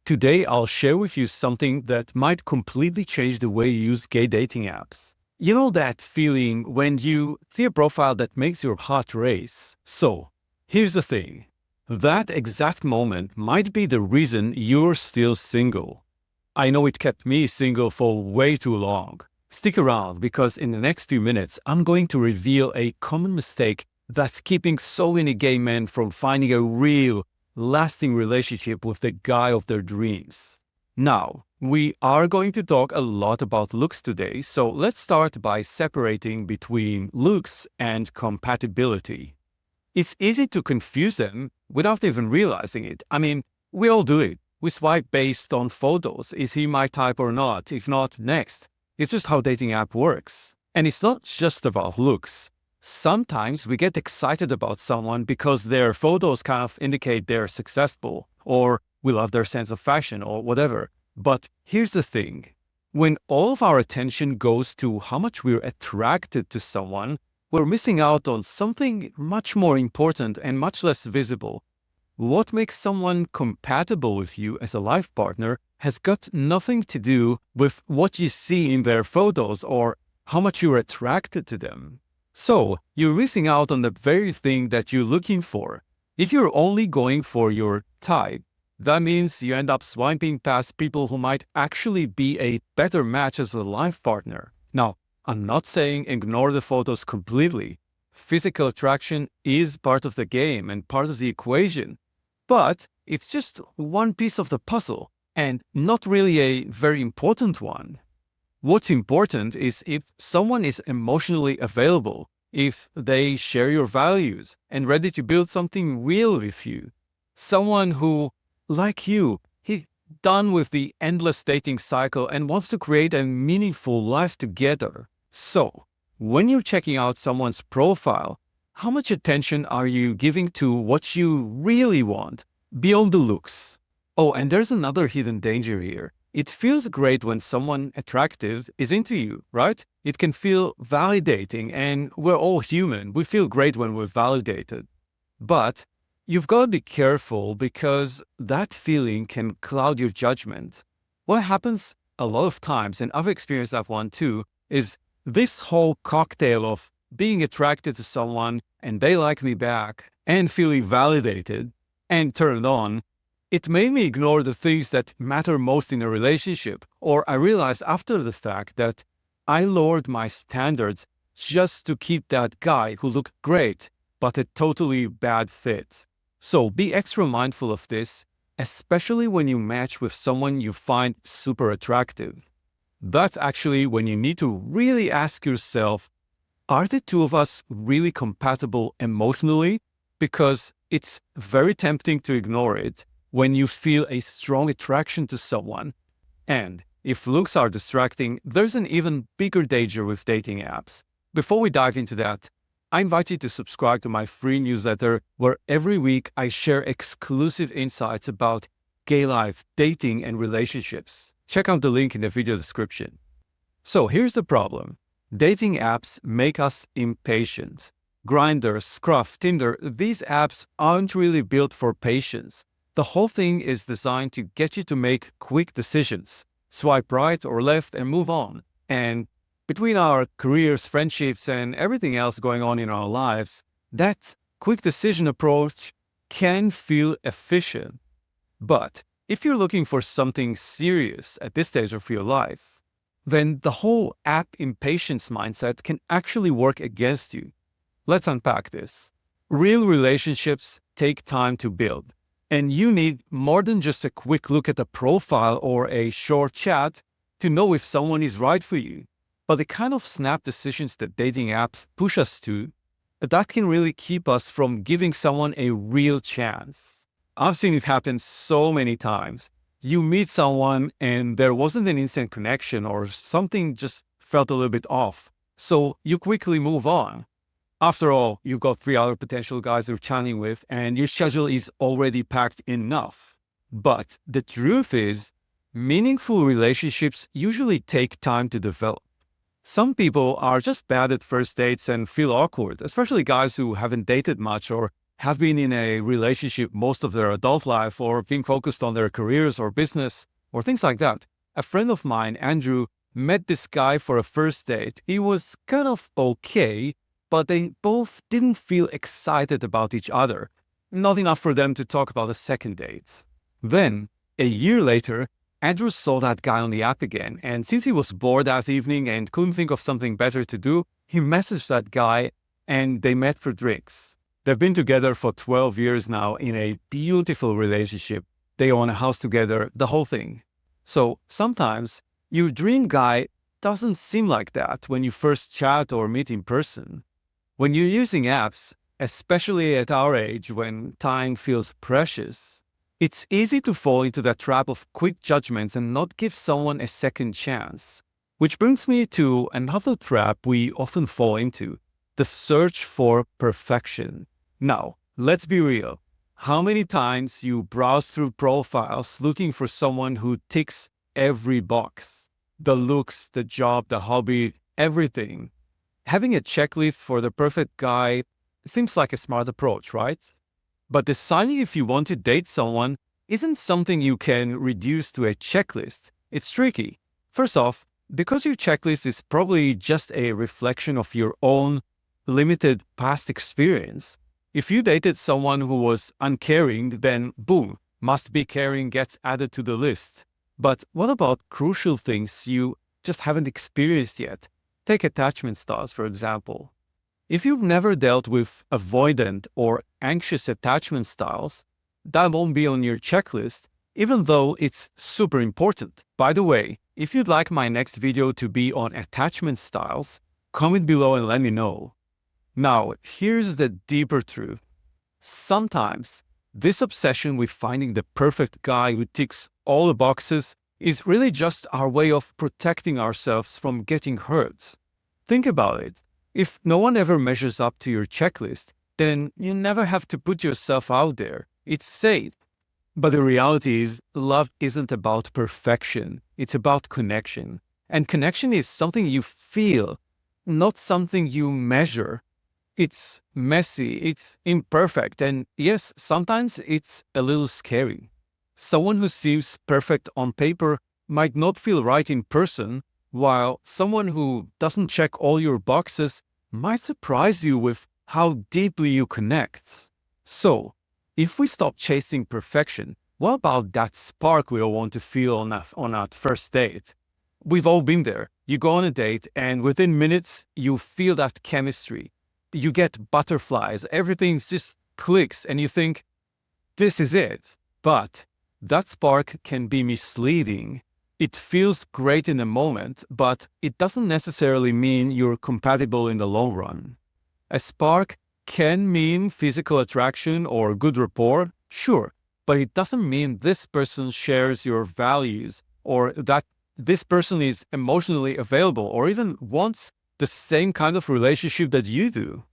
Today, I'll share with you something that might completely change the way you use gay dating apps. You know that feeling when you see a profile that makes your heart race? So, here's the thing. That exact moment might be the reason you're still single. I know it kept me single for way too long. Stick around because in the next few minutes, I'm going to reveal a common mistake that's keeping so many gay men from finding a real, lasting relationship with the guy of their dreams. Now, we are going to talk a lot about looks today, so let's start by separating between looks and compatibility. It's easy to confuse them without even realizing it. I mean, we all do it. We swipe based on photos. Is he my type or not? If not, next. It's just how dating app works. And it's not just about looks. Sometimes we get excited about someone because their photos kind of indicate they're successful, or we love their sense of fashion, or whatever. But here's the thing. When all of our attention goes to how much we're attracted to someone, we're missing out on something much more important and much less visible. What makes someone compatible with you as a life partner has got nothing to do with what you see in their photos or how much you're attracted to them. So, you're missing out on the very thing that you're looking for. If you're only going for your type, that means you end up swiping past people who might actually be a better match as a life partner. Now, I'm not saying ignore the photos completely. Physical attraction is part of the game and part of the equation. But it's just one piece of the puzzle and not really a very important one. What's important is if someone is emotionally available, if they share your values and ready to build something real with you. Someone who, like you, he's done with the endless dating cycle and wants to create a meaningful life together. So, when you're checking out someone's profile, how much attention are you giving to what you really want, beyond the looks? Oh, and there's another hidden danger here. It feels great when someone attractive is into you, right? It can feel validating, and we're all human. We feel great when we're validated. But you've got to be careful because that feeling can cloud your judgment. What happens a lot of times, and I've experienced that one too, is this whole cocktail of being attracted to someone and they like me back and feeling validated and turned on. It made me ignore the things that matter most in a relationship, or I realized after the fact that I lowered my standards just to keep that guy who looked great, but a totally bad fit. So be extra mindful of this, especially when you match with someone you find super attractive. That's actually when you need to really ask yourself, are the two of us really compatible emotionally? Because it's very tempting to ignore it when you feel a strong attraction to someone. And if looks are distracting, there's an even bigger danger with dating apps. Before we dive into that, I invite you to subscribe to my free newsletter where every week I share exclusive insights about gay life, dating, and relationships. Check out the link in the video description. So here's the problem. Dating apps make us impatient. Grindr, Scruff, Tinder, these apps aren't really built for patience. The whole thing is designed to get you to make quick decisions. Swipe right or left and move on. And between our careers, friendships, and everything else going on in our lives, that quick decision approach can feel efficient. But if you're looking for something serious at this stage of your life, then the whole app impatience mindset can actually work against you. Let's unpack this. Real relationships take time to build. And you need more than just a quick look at a profile or a short chat to know if someone is right for you. But the kind of snap decisions that dating apps push us to, that can really keep us from giving someone a real chance. I've seen it happen so many times. You meet someone and there wasn't an instant connection or something just felt a little bit off. So you quickly move on. After all, you've got 3 other potential guys you're chatting with and your schedule is already packed enough. But the truth is, meaningful relationships usually take time to develop. Some people are just bad at first dates and feel awkward, especially guys who haven't dated much or have been in a relationship most of their adult life or being focused on their careers or business or things like that. A friend of mine, Andrew, met this guy for a first date. He was kind of okay, but they both didn't feel excited about each other. Not enough for them to talk about a second date. Then, a year later, Andrew saw that guy on the app again, and since he was bored that evening and couldn't think of something better to do, he messaged that guy and they met for drinks. They've been together for 12 years now in a beautiful relationship. They own a house together, the whole thing. So sometimes your dream guy doesn't seem like that when you first chat or meet in person. When you're using apps, especially at our age when time feels precious, it's easy to fall into that trap of quick judgments and not give someone a second chance. Which brings me to another trap we often fall into, the search for perfection. Now, let's be real. How many times you browse through profiles looking for someone who ticks every box? The looks, the job, the hobby, everything. Having a checklist for the perfect guy seems like a smart approach, right? But deciding if you want to date someone isn't something you can reduce to a checklist. It's tricky. First off, because your checklist is probably just a reflection of your own limited past experience. If you dated someone who was uncaring, then boom, must be caring gets added to the list. But what about crucial things you just haven't experienced yet? Take attachment styles, for example. If you've never dealt with avoidant or anxious attachment styles, that won't be on your checklist, even though it's super important. By the way, if you'd like my next video to be on attachment styles, comment below and let me know. Now, here's the deeper truth. Sometimes this obsession with finding the perfect guy who ticks all the boxes is really just our way of protecting ourselves from getting hurt. Think about it. If no one ever measures up to your checklist, then you never have to put yourself out there. It's safe. But the reality is, love isn't about perfection. It's about connection. And connection is something you feel, not something you measure. It's messy, it's imperfect, and yes, sometimes it's a little scary. Someone who seems perfect on paper might not feel right in person, while someone who doesn't check all your boxes might surprise you with how deeply you connect. So, if we stop chasing perfection, what about that spark we all want to feel on that first date? We've all been there. You go on a date, and within minutes, you feel that chemistry. You get butterflies, everything just clicks, and you think, this is it. But that spark can be misleading. It feels great in the moment, but it doesn't necessarily mean you're compatible in the long run. A spark can mean physical attraction or good rapport, sure, but it doesn't mean this person shares your values or that this person is emotionally available or even wants the same kind of relationship that you do.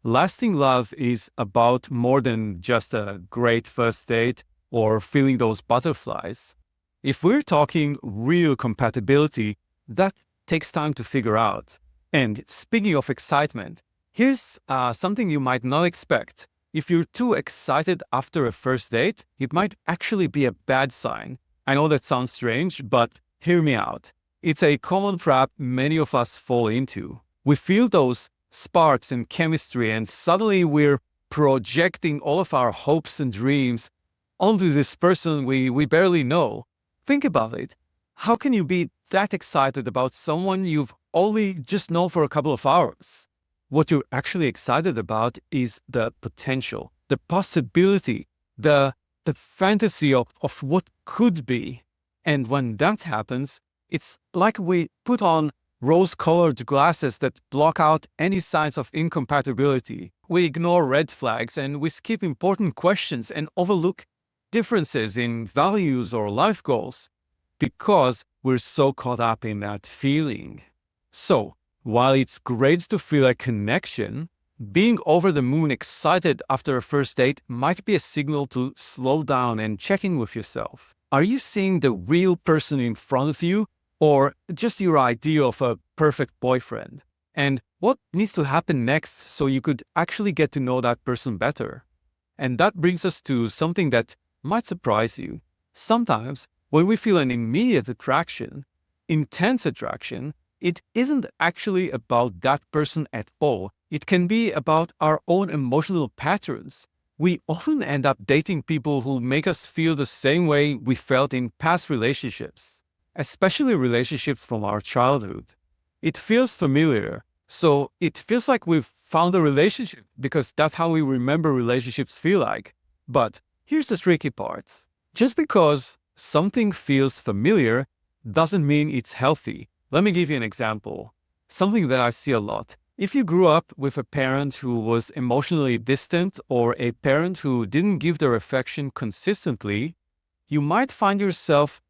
Lasting love is about more than just a great first date or feeling those butterflies. If we're talking real compatibility, that takes time to figure out. And speaking of excitement, here's something you might not expect. If you're too excited after a first date, it might actually be a bad sign. I know that sounds strange, but hear me out. It's a common trap many of us fall into. We feel those sparks and chemistry, and suddenly we're projecting all of our hopes and dreams onto this person we barely know. Think about it. How can you be that excited about someone you've only just known for a couple of hours? What you're actually excited about is the potential, the possibility, the fantasy of what could be. And when that happens, it's like we put on rose-colored glasses that block out any signs of incompatibility. We ignore red flags and we skip important questions and overlook differences in values or life goals because we're so caught up in that feeling. So, while it's great to feel a connection, being over the moon excited after a first date might be a signal to slow down and check in with yourself. Are you seeing the real person in front of you or just your idea of a perfect boyfriend? And what needs to happen next so you could actually get to know that person better? And that brings us to something that might surprise you. Sometimes, when we feel an immediate attraction, intense attraction, it isn't actually about that person at all. It can be about our own emotional patterns. We often end up dating people who make us feel the same way we felt in past relationships, especially relationships from our childhood. It feels familiar, so it feels like we've found a relationship because that's how we remember relationships feel like. But here's the tricky part. Just because something feels familiar doesn't mean it's healthy. Let me give you an example. Something that I see a lot. If you grew up with a parent who was emotionally distant or a parent who didn't give their affection consistently, you might find yourself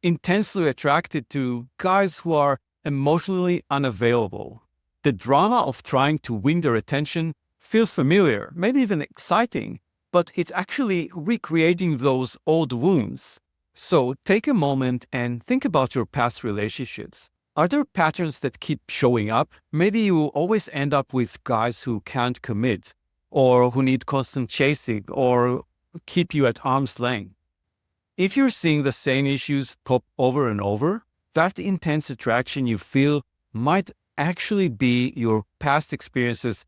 intensely attracted to guys who are emotionally unavailable. The drama of trying to win their attention feels familiar, maybe even exciting, but it's actually recreating those old wounds. So take a moment and think about your past relationships. Are there patterns that keep showing up? Maybe you always end up with guys who can't commit, or who need constant chasing, or keep you at arm's length. If you're seeing the same issues pop over and over, that intense attraction you feel might actually be your past experiences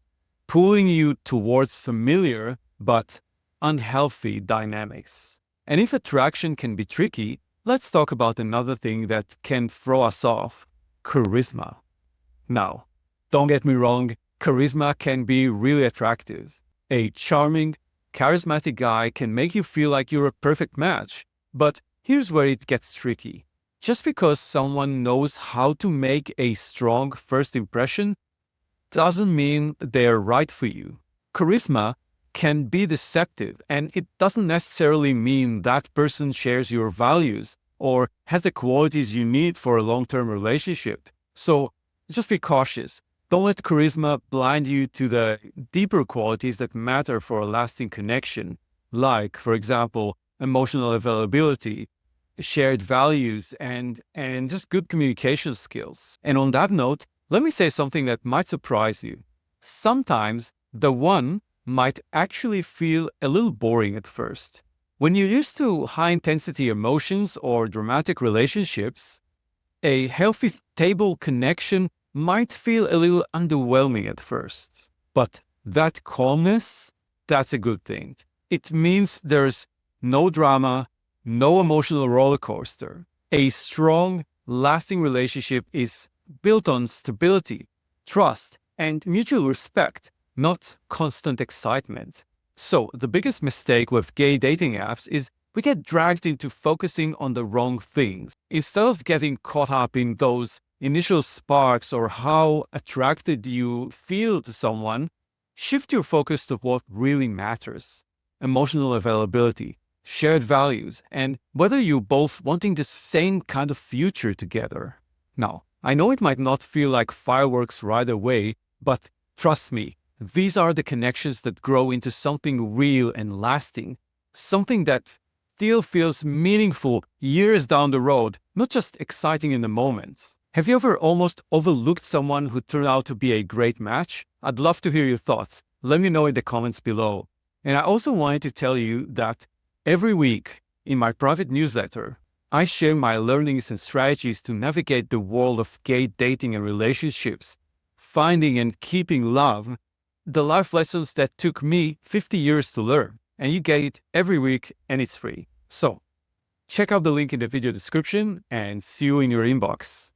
pulling you towards familiar but unhealthy dynamics. And if attraction can be tricky, let's talk about another thing that can throw us off: charisma. Now, don't get me wrong, charisma can be really attractive. A charming, charismatic guy can make you feel like you're a perfect match. But here's where it gets tricky. Just because someone knows how to make a strong first impression doesn't mean they're right for you. Charisma can be deceptive, and it doesn't necessarily mean that person shares your values or has the qualities you need for a long-term relationship. So just be cautious. Don't let charisma blind you to the deeper qualities that matter for a lasting connection, like, for example, emotional availability, shared values, and just good communication skills. And on that note, let me say something that might surprise you. Sometimes the one might actually feel a little boring at first. When you're used to high-intensity emotions or dramatic relationships, a healthy, stable connection might feel a little underwhelming at first. But that calmness, that's a good thing. It means there's no drama, no emotional roller coaster. A strong, lasting relationship is built on stability, trust, and mutual respect, not constant excitement. So the biggest mistake with gay dating apps is we get dragged into focusing on the wrong things. Instead of getting caught up in those initial sparks or how attracted you feel to someone, shift your focus to what really matters: emotional availability, shared values, and whether you're both wanting the same kind of future together. Now, I know it might not feel like fireworks right away, but trust me, these are the connections that grow into something real and lasting, something that still feels meaningful years down the road, not just exciting in the moment. Have you ever almost overlooked someone who turned out to be a great match? I'd love to hear your thoughts. Let me know in the comments below. And I also wanted to tell you that every week in my private newsletter, I share my learnings and strategies to navigate the world of gay dating and relationships, finding and keeping love, the life lessons that took me 50 years to learn. And you get it every week, and it's free. So check out the link in the video description and see you in your inbox.